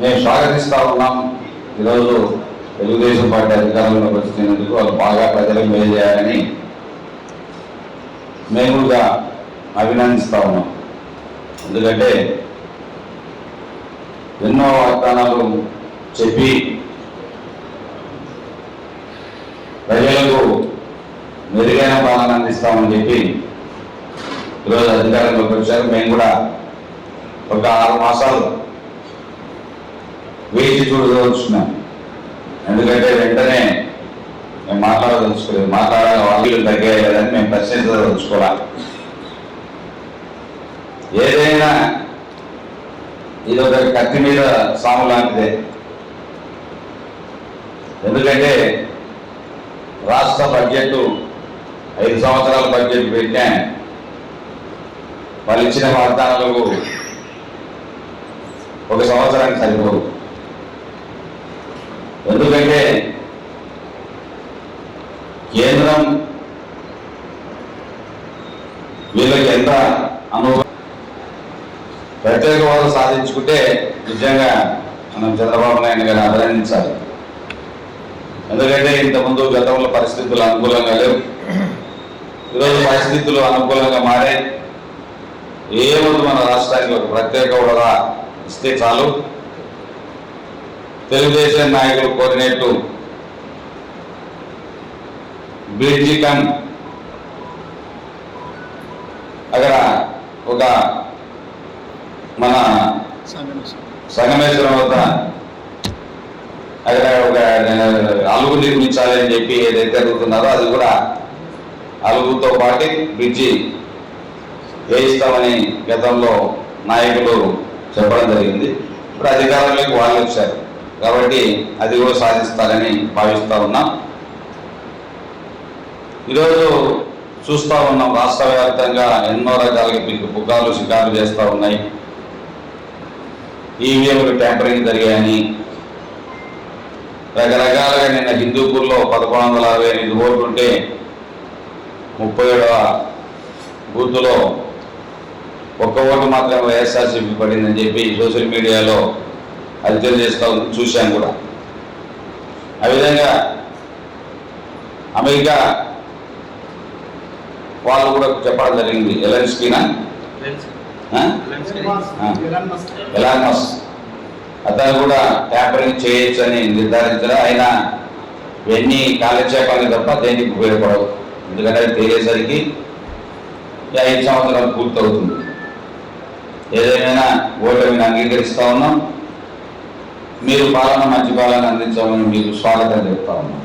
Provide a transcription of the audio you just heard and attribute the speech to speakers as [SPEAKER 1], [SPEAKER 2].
[SPEAKER 1] మేము స్వాగతిస్తూ ఉన్నాం. ఈరోజు తెలుగుదేశం పార్టీ అధికారంలోకి వచ్చినందుకు వాళ్ళు బాగా ప్రజలకు మేలు చేయాలని మేము కూడా అభినందిస్తూ ఉన్నాం. ఎందుకంటే ఎన్నో వాగ్దానాలు చెప్పి ప్రజలకు మెరుగైన పాలన అందిస్తామని చెప్పి ఈరోజు అధికారంలోకి వచ్చారు. మేము కూడా ఒక 6 మాసాలు వేచి చూడదలుచుకున్నాం. ఎందుకంటే వెంటనే మేము మాట్లాడదలుచుకోలేదు, మాట్లాడాలి వాళ్ళు తగ్గాయి కదని మేము ప్రశ్నించదలుచుకోవాలి. ఏదైనా ఇది ఒక కత్తి మీద సాము లాంటిదే. ఎందుకంటే రాష్ట్ర బడ్జెట్ 5 సంవత్సరాల బడ్జెట్ పెట్టా వాళ్ళు ఇచ్చిన వాగ్దానాలకు 1 సంవత్సరానికి సరిపోదు. ఎందుకంటే కేంద్రం వీళ్ళకి ఎంత అనుభవం ప్రత్యేక హోదా సాధించుకుంటే నిజంగా మనం చంద్రబాబు నాయుడు గారిని అభినందించాలి. ఎందుకంటే ఇంతకుముందు గతంలో పరిస్థితులు అనుకూలంగా లేవు, ఈరోజు పరిస్థితులు అనుకూలంగా మారే. ఏముంది మన రాష్ట్రానికి ఒక ప్రత్యేక హోదా ఇస్తే చాలు. తెలుగుదేశం నాయకులు కోరినట్టు బ్రిడ్జి కమ్ అక్కడ ఒక మన సంగమేశ్వరం వద్ద అక్కడ ఒక అలుగు నిర్మించాలి అని చెప్పి ఏదైతే అడుగుతున్నారో అది కూడా అలుగుతో పాటు బ్రిడ్జి వేయిస్తామని గతంలో నాయకులు చెప్పడం జరిగింది. ఇప్పుడు అధికారంలోకి వాళ్ళు వచ్చారు కాబట్టి అది కూడా సాధిస్తారని భావిస్తూ ఉన్నాం. ఈరోజు చూస్తూ ఉన్నాం రాష్ట్ర వ్యాప్తంగా ఎన్నో రకాలుగా పుకార్లు షికార్లు చేస్తూ ఉన్నాయి. ఈవీఎంలు ట్యాంపరింగ్ జరిగాయని రకరకాలుగా నిన్న హిందూపూర్లో 1168 ఓట్లు ఉంటే 37వ బూత్లో 1 ఓటు మాత్రం వైఎస్ఆర్సీపీ పడిందని చెప్పి సోషల్ మీడియాలో హత్యలు చేస్తూ చూశాను కూడా. ఆ విధంగా అమెరికా వాళ్ళు కూడా చెప్పడం జరిగింది. ఎలాన్ మస్క్ అతను కూడా ట్యాంపరింగ్ చేయొచ్చు అని నిర్ధారించారు. అయినా ఇవన్నీ కాలక్షేపాలు తప్ప దేనికి ఉపయోగపడవు. ఎందుకంటే అది తేలేసరికి 5 సంవత్సరాలు పూర్తవుతుంది. ఏదేమైనా ఓటమిని అంగీకరిస్తూ ఉన్నాం. మీరు పాలన మంచి పాలన అందించామని మీకు స్వాగతం చెప్తా ఉన్నాం.